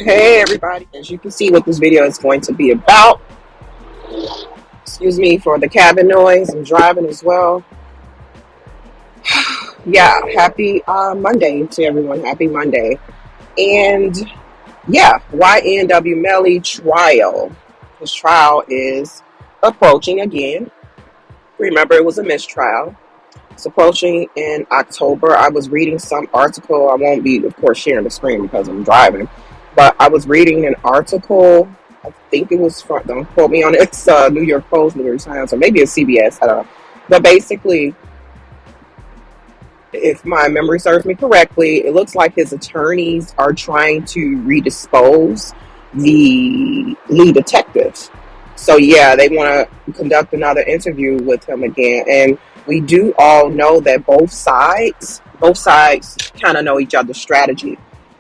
Hey everybody, as you can see what this video is going to be about. Excuse me for the cabin noise. I'm driving as well. Yeah, happy Monday to everyone. Happy Monday. And yeah, Ynw Melly trial. His trial is approaching again. Remember, it was a mistrial. It's approaching in October. I was reading some article. I won't be, of course, sharing the screen because I'm driving. But I was reading an article. I think it was from, don't quote me on it. It's New York Post, New York Times, or maybe it's CBS. I don't know. But basically, if my memory serves me correctly, it looks like his attorneys are trying to redispose the lead detective. So yeah, they want to conduct another interview with him again. And we do all know that both sides kind of know each other's strategy.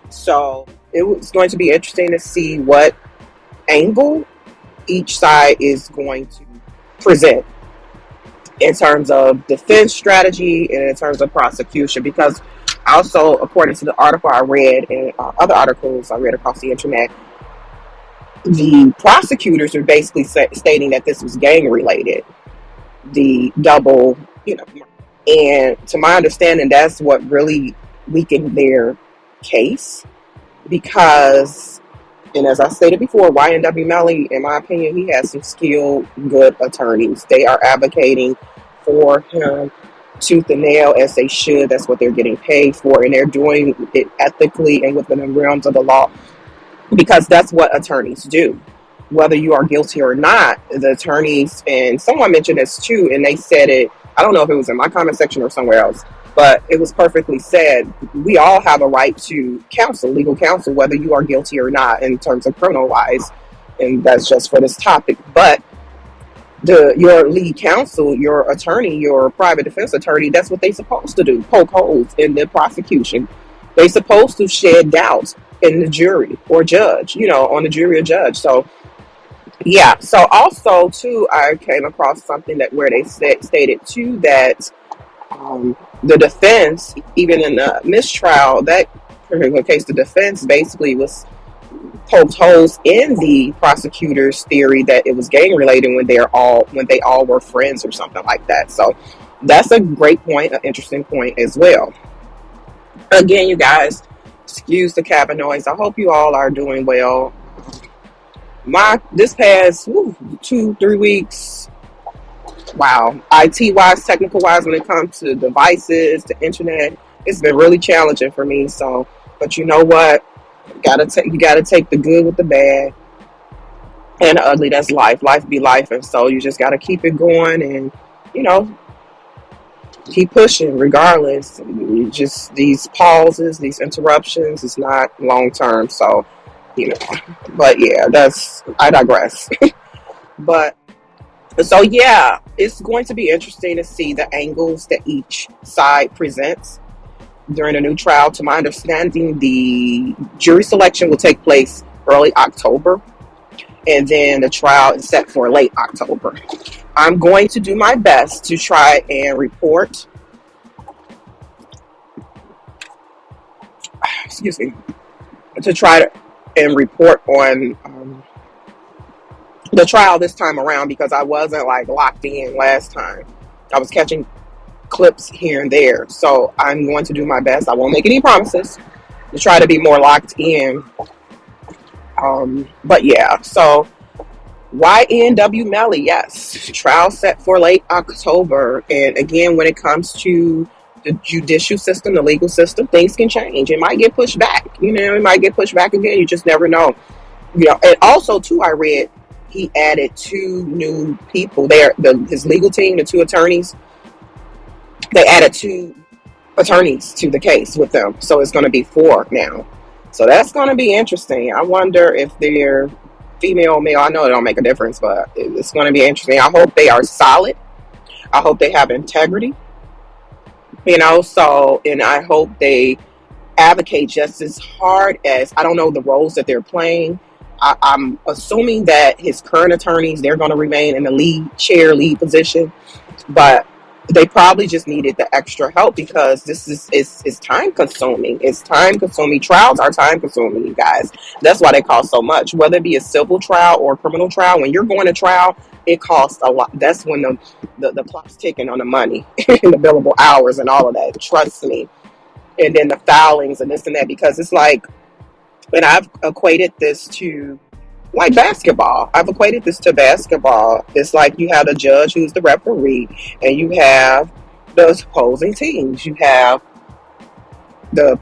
So it was going to be interesting to see what angle each side is going to present in terms of defense strategy and in terms of prosecution. Because also, according to the article I read and other articles I read across the internet, the prosecutors are basically stating that this was gang related, the double, and to my understanding, that's what really weakened their case. Because, and as I stated before, Ynw Melly, in my opinion, he has some skilled, good attorneys. They are advocating for him tooth and nail, as they should. That's what they're getting paid for, and they're doing it ethically and within the realms of the law, because that's what attorneys do. Whether you are guilty or not, the attorneys, and someone mentioned this too, and they said it, I don't know if it was in my comment section or somewhere else, but it was perfectly said. We all have a right to counsel, legal counsel, whether you are guilty or not, in terms of criminal wise. And that's just for this topic. But your lead counsel, your attorney, your private defense attorney, that's what they're supposed to do: poke holes in the prosecution. They're supposed to shed doubt in the jury or judge, on the jury or judge. So yeah. So also too, I came across something that where they stated too that the defense, even in the mistrial, that particular case, the defense basically was poked holes in the prosecutor's theory that it was gang related when they all were friends or something like that. So that's a great point, an interesting point as well. Again, you guys, excuse the cabin noise. I hope you all are doing well. This past 2-3 weeks, wow, IT wise, technical wise, when it comes to devices, the internet, it's been really challenging for me. So, but you know what? You gotta take the good with the bad and the ugly. That's life. Life be life, and so you just gotta keep it going and you know keep pushing regardless. Just these pauses, these interruptions, it's not long term. So, you know, but yeah, I digress. But so yeah, it's going to be interesting to see the angles that each side presents during a new trial. To my understanding, the jury selection will take place early October, and then the trial is set for late October. I'm going to do my best to try and report, excuse me, to try to and report on the trial this time around, because I wasn't like locked in last time. I was catching clips here and there. So I'm going to do my best. I won't make any promises, to try to be more locked in. But yeah, so Ynw Melly, yes, trial set for late October. And again, when it comes to the judicial system, the legal system, things can change. It might get pushed back. It might get pushed back again. You just never know. And also too, I read he added 2 new people there. His legal team, the 2 attorneys, they added 2 attorneys to the case with them. So it's going to be 4 now. So that's going to be interesting. I wonder if they're female or male. I know it don't make a difference, but it's going to be interesting. I hope they are solid. I hope they have integrity. So, and I hope they advocate just as hard as, I don't know the roles that they're playing. I'm assuming that his current attorneys, they're going to remain in the lead position. But They probably just needed the extra help because this is time consuming. It's time consuming. Trials are time consuming, you guys. That's why they cost so much. Whether it be a civil trial or a criminal trial, when you're going to trial, it costs a lot. That's when the clock's ticking on the money and the billable hours and all of that. Trust me. And then the filings and this and that, because it's like, and I've equated this to like basketball. I've equated this to basketball. It's like you have the judge who's the referee, and you have the opposing teams. You have the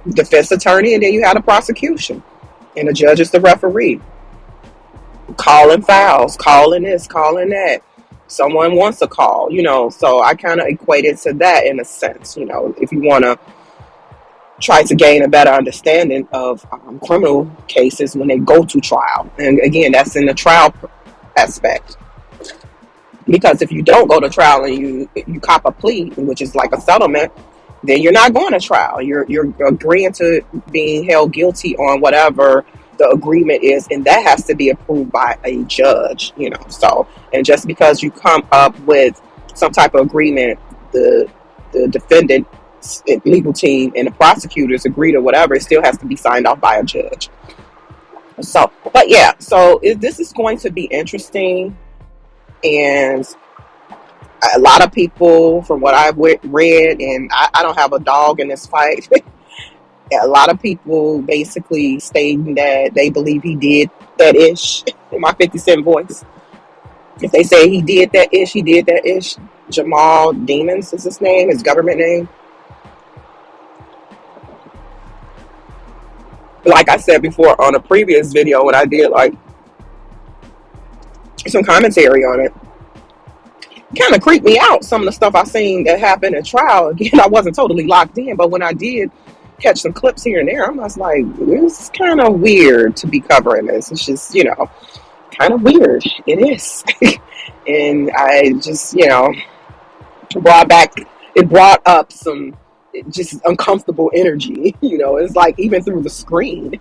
defense attorney, and then you have the prosecution. And the judge is the referee. Calling fouls, calling this, calling that. Someone wants a call, So I kind of equated to that in a sense, if you want to try to gain a better understanding of criminal cases when they go to trial. And again, that's in the trial aspect. Because if you don't go to trial and you cop a plea, which is like a settlement, then you're not going to trial. You're agreeing to being held guilty on whatever the agreement is, and that has to be approved by a judge, So, and just because you come up with some type of agreement, the defendant legal team and the prosecutors agreed or whatever, it still has to be signed off by a judge. So, but yeah, so this is going to be interesting, and a lot of people, from what I've read, and I don't have a dog in this fight, a lot of people basically stating that they believe he did that ish, in my 50 Cent voice. If they say he did that ish, he did that ish. Jamal Demons is his name, his government name. Like I said before on a previous video when I did like some commentary on it, kind of creeped me out, some of the stuff I seen that happened at trial. Again, I wasn't totally locked in, but when I did catch some clips here and there, I was like, this is kind of weird to be covering this. It's just, kind of weird. It is. And I just, it brought up some just uncomfortable energy, it's like even through the screen.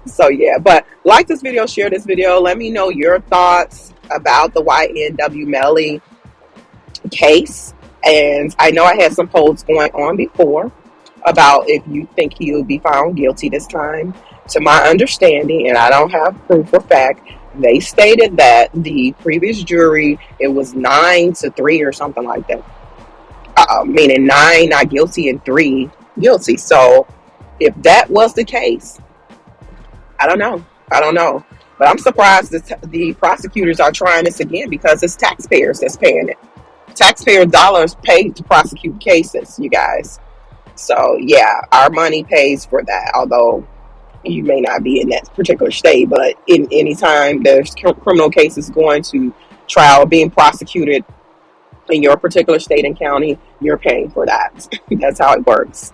So yeah, but like this video, share this video, let me know your thoughts about the Ynw Melly case. And I know I had some polls going on before about if you think he'll be found guilty this time. To my understanding, and I don't have proof or fact, they stated that the previous jury, it was 9-3 or something like that. Meaning 9 not guilty and 3 guilty. So if that was the case, I don't know. But I'm surprised that the prosecutors are trying this again, because it's taxpayers that's paying it. Taxpayer dollars paid to prosecute cases, you guys. So yeah, our money pays for that. Although you may not be in that particular state, but in any time there's criminal cases going to trial, being prosecuted in your particular state and county, you're paying for that. That's how it works.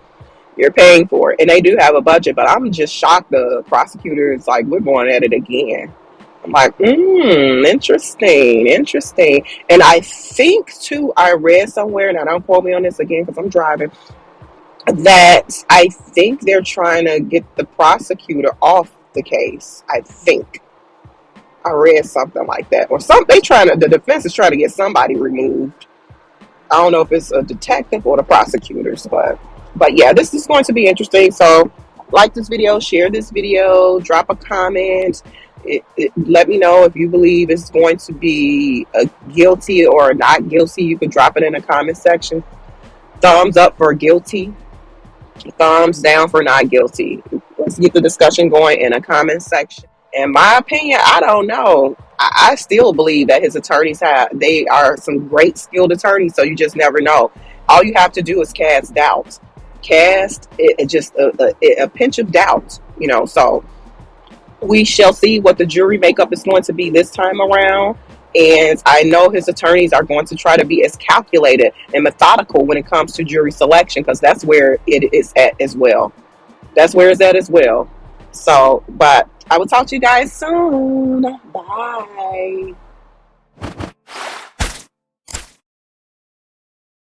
You're paying for it. And they do have a budget, but I'm just shocked the prosecutors, like, we're going at it again. I'm like, interesting. And I think, too, I read somewhere, now don't quote me on this again because I'm driving, that I think they're trying to get the prosecutor off the case. I think. I read something like that. Or the defense is trying to get somebody removed. I don't know if it's a detective or the prosecutors, but yeah, this is going to be interesting. So like this video, share this video, drop a comment. Let me know if you believe it's going to be a guilty or not guilty. You can drop it in the comment section. Thumbs up for guilty. Thumbs down for not guilty. Let's get the discussion going in a comment section. In my opinion, I don't know. I still believe that his attorneys they are some great skilled attorneys, so you just never know. All you have to do is cast doubt. Cast it, just a pinch of doubt, so we shall see what the jury makeup is going to be this time around. And I know his attorneys are going to try to be as calculated and methodical when it comes to jury selection, because that's where it is at as well. So, but I will talk to you guys soon. Bye.